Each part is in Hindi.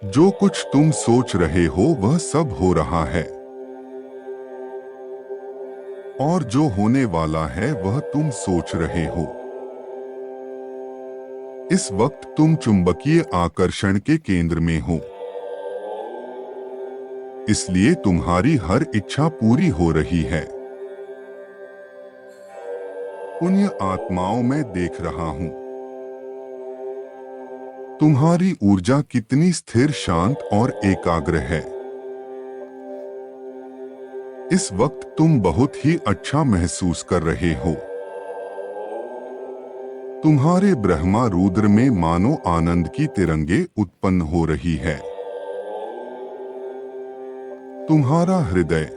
जो कुछ तुम सोच रहे हो वह सब हो रहा है, और जो होने वाला है वह तुम सोच रहे हो। इस वक्त तुम चुंबकीय आकर्षण के केंद्र में हो, इसलिए तुम्हारी हर इच्छा पूरी हो रही है। पुण्य आत्माओं में देख रहा हूं, तुम्हारी ऊर्जा कितनी स्थिर, शांत और एकाग्र है। इस वक्त तुम बहुत ही अच्छा महसूस कर रहे हो। तुम्हारे ब्रह्मा रुद्र में मानो आनंद की तिरंगे उत्पन्न हो रही है। तुम्हारा हृदय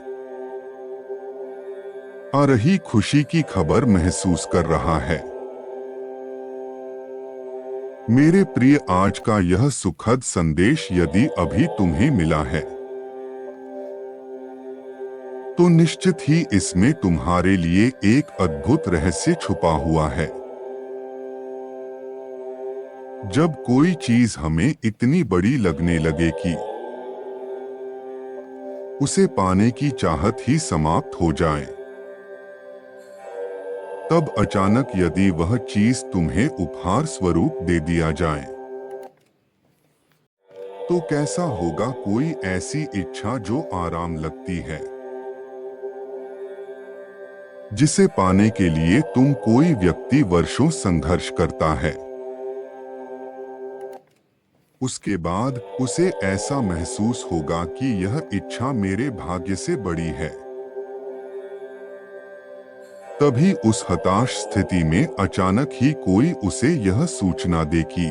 आ रही खुशी की खबर महसूस कर रहा है। मेरे प्रिय, आज का यह सुखद संदेश यदि अभी तुम्हें मिला है तो निश्चित ही इसमें तुम्हारे लिए एक अद्भुत रहस्य छुपा हुआ है। जब कोई चीज हमें इतनी बड़ी लगने लगे कि उसे पाने की चाहत ही समाप्त हो जाए, तब अचानक यदि वह चीज तुम्हें उपहार स्वरूप दे दिया जाए तो कैसा होगा? कोई ऐसी इच्छा जो आराम लगती है, जिसे पाने के लिए तुम कोई व्यक्ति वर्षों संघर्ष करता है, उसके बाद उसे ऐसा महसूस होगा कि यह इच्छा मेरे भाग्य से बड़ी है। तभी उस हताश स्थिति में अचानक ही कोई उसे यह सूचना दे कि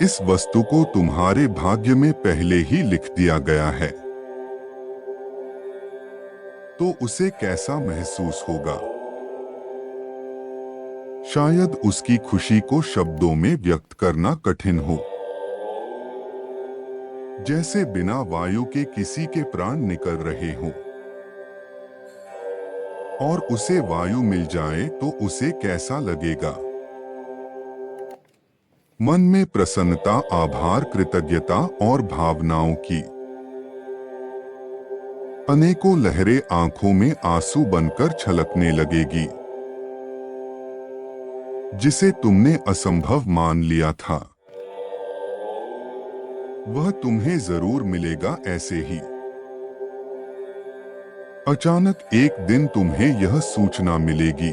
इस वस्तु को तुम्हारे भाग्य में पहले ही लिख दिया गया है। तो उसे कैसा महसूस होगा? शायद उसकी खुशी को शब्दों में व्यक्त करना कठिन हो। जैसे बिना वायु के किसी के प्राण निकल रहे हों, और उसे वायु मिल जाए तो उसे कैसा लगेगा? मन में प्रसन्नता, आभार, कृतज्ञता और भावनाओं की अनेकों लहरें आंखों में आंसू बनकर छलकने लगेगी। जिसे तुमने असंभव मान लिया था, वह तुम्हें जरूर मिलेगा। ऐसे ही अचानक एक दिन तुम्हें यह सूचना मिलेगी।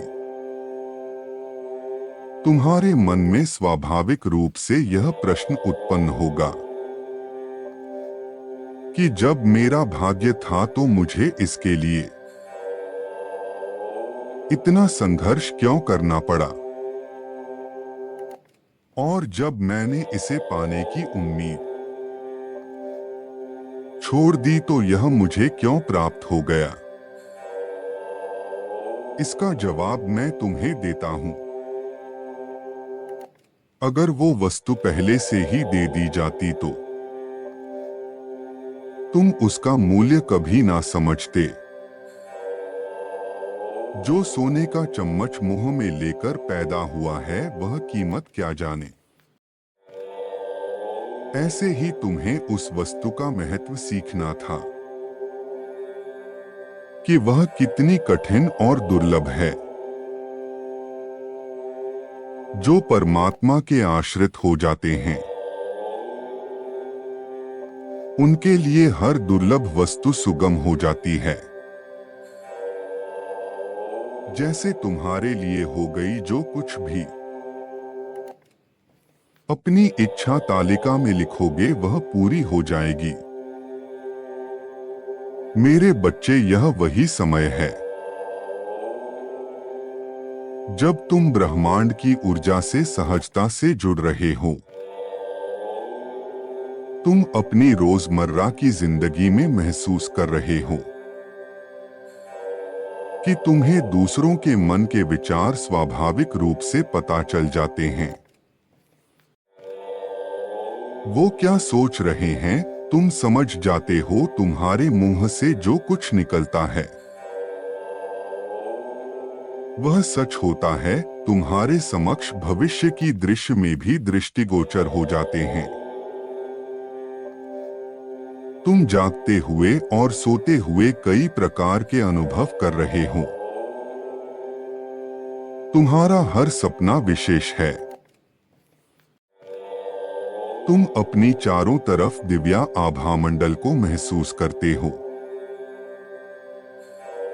तुम्हारे मन में स्वाभाविक रूप से यह प्रश्न उत्पन्न होगा कि जब मेरा भाग्य था तो मुझे इसके लिए इतना संघर्ष क्यों करना पड़ा, और जब मैंने इसे पाने की उम्मीद छोड़ दी तो यह मुझे क्यों प्राप्त हो गया? इसका जवाब मैं तुम्हें देता हूं। अगर वो वस्तु पहले से ही दे दी जाती तो तुम उसका मूल्य कभी ना समझते। जो सोने का चम्मच मुंह में लेकर पैदा हुआ है, वह कीमत क्या जाने। ऐसे ही तुम्हें उस वस्तु का महत्व सीखना था कि वह कितनी कठिन और दुर्लभ है। जो परमात्मा के आश्रित हो जाते हैं, उनके लिए हर दुर्लभ वस्तु सुगम हो जाती है। जैसे तुम्हारे लिए हो गई जो कुछ भी अपनी इच्छा तालिका में लिखोगे वह पूरी हो जाएगी। मेरे बच्चे, यह वही समय है जब तुम ब्रह्मांड की ऊर्जा से सहजता से जुड़ रहे हो। तुम अपनी रोजमर्रा की जिंदगी में महसूस कर रहे हो कि तुम्हें दूसरों के मन के विचार स्वाभाविक रूप से पता चल जाते हैं। वो क्या सोच रहे हैं तुम समझ जाते हो। तुम्हारे मुंह से जो कुछ निकलता है वह सच होता है। तुम्हारे समक्ष भविष्य की दृश्य में भी दृष्टिगोचर हो जाते हैं। तुम जागते हुए और सोते हुए कई प्रकार के अनुभव कर रहे हो। तुम्हारा हर सपना विशेष है। तुम अपनी चारों तरफ दिव्या आभा मंडल को महसूस करते हो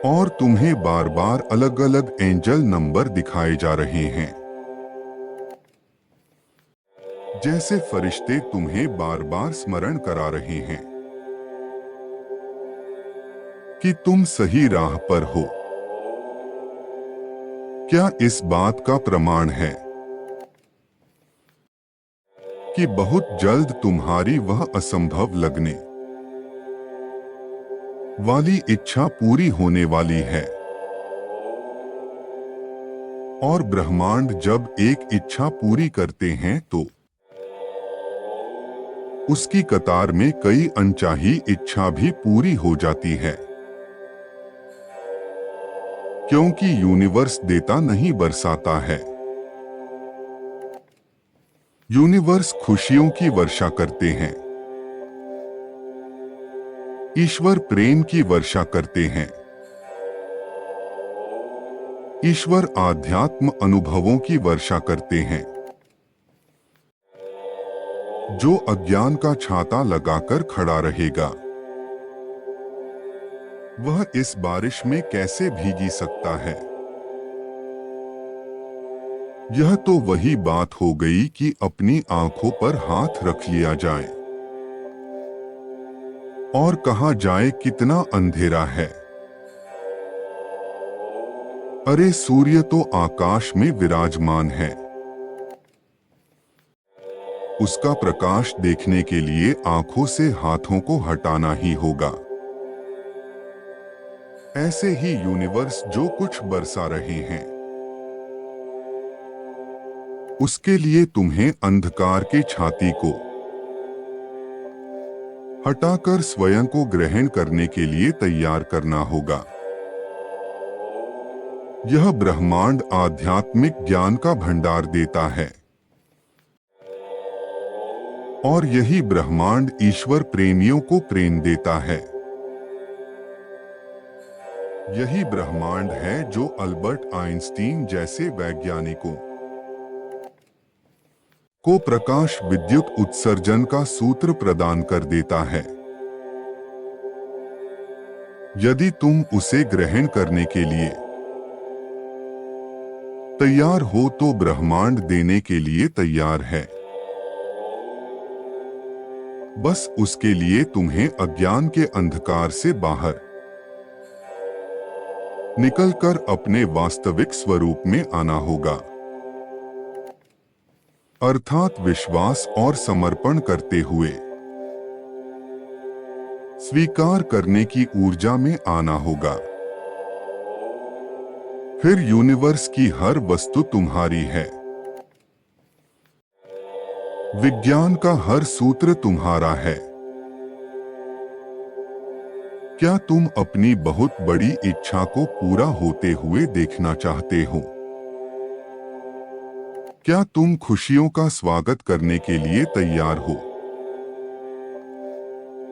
और तुम्हें बार बार अलग अलग एंजल नंबर दिखाए जा रहे हैं, जैसे फरिश्ते तुम्हें बार बार स्मरण करा रहे हैं कि तुम सही राह पर हो। क्या इस बात का प्रमाण है कि बहुत जल्द तुम्हारी वह असंभव लगने वाली इच्छा पूरी होने वाली है? और ब्रह्मांड जब एक इच्छा पूरी करते हैं तो उसकी कतार में कई अनचाही इच्छा भी पूरी हो जाती है, क्योंकि यूनिवर्स देता नहीं बरसाता है। यूनिवर्स खुशियों की वर्षा करते हैं। ईश्वर प्रेम की वर्षा करते हैं। ईश्वर आध्यात्म अनुभवों की वर्षा करते हैं। जो अज्ञान का छाता लगाकर खड़ा रहेगा वह इस बारिश में कैसे भीगी सकता है? यह तो वही बात हो गई कि अपनी आंखों पर हाथ रख लिया जाए और कहा जाए कितना अंधेरा है। अरे सूर्य तो आकाश में विराजमान है। उसका प्रकाश देखने के लिए आंखों से हाथों को हटाना ही होगा। ऐसे ही यूनिवर्स जो कुछ बरसा रहे हैं उसके लिए तुम्हें अंधकार के छाती को हटाकर स्वयं को ग्रहण करने के लिए तैयार करना होगा। यह ब्रह्मांड आध्यात्मिक ज्ञान का भंडार देता है और यही ब्रह्मांड ईश्वर प्रेमियों को प्रेम देता है। यही ब्रह्मांड है जो अल्बर्ट आइंस्टीन जैसे वैज्ञानिकों को प्रकाश विद्युत उत्सर्जन का सूत्र प्रदान कर देता है। यदि तुम उसे ग्रहण करने के लिए तैयार हो तो ब्रह्मांड देने के लिए तैयार है। बस उसके लिए तुम्हें अज्ञान के अंधकार से बाहर निकलकर अपने वास्तविक स्वरूप में आना होगा, अर्थात विश्वास और समर्पण करते हुए स्वीकार करने की ऊर्जा में आना होगा। फिर यूनिवर्स की हर वस्तु तुम्हारी है। विज्ञान का हर सूत्र तुम्हारा है। क्या तुम अपनी बहुत बड़ी इच्छा को पूरा होते हुए देखना चाहते हो? क्या तुम खुशियों का स्वागत करने के लिए तैयार हो?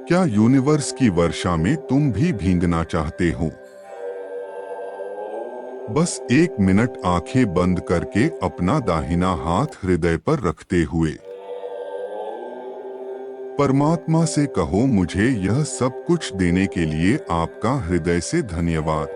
क्या यूनिवर्स की वर्षा में तुम भी भीगना चाहते हो? बस 1 मिनट आंखें बंद करके अपना दाहिना हाथ हृदय पर रखते हुए परमात्मा से कहो, मुझे यह सब कुछ देने के लिए आपका हृदय से धन्यवाद।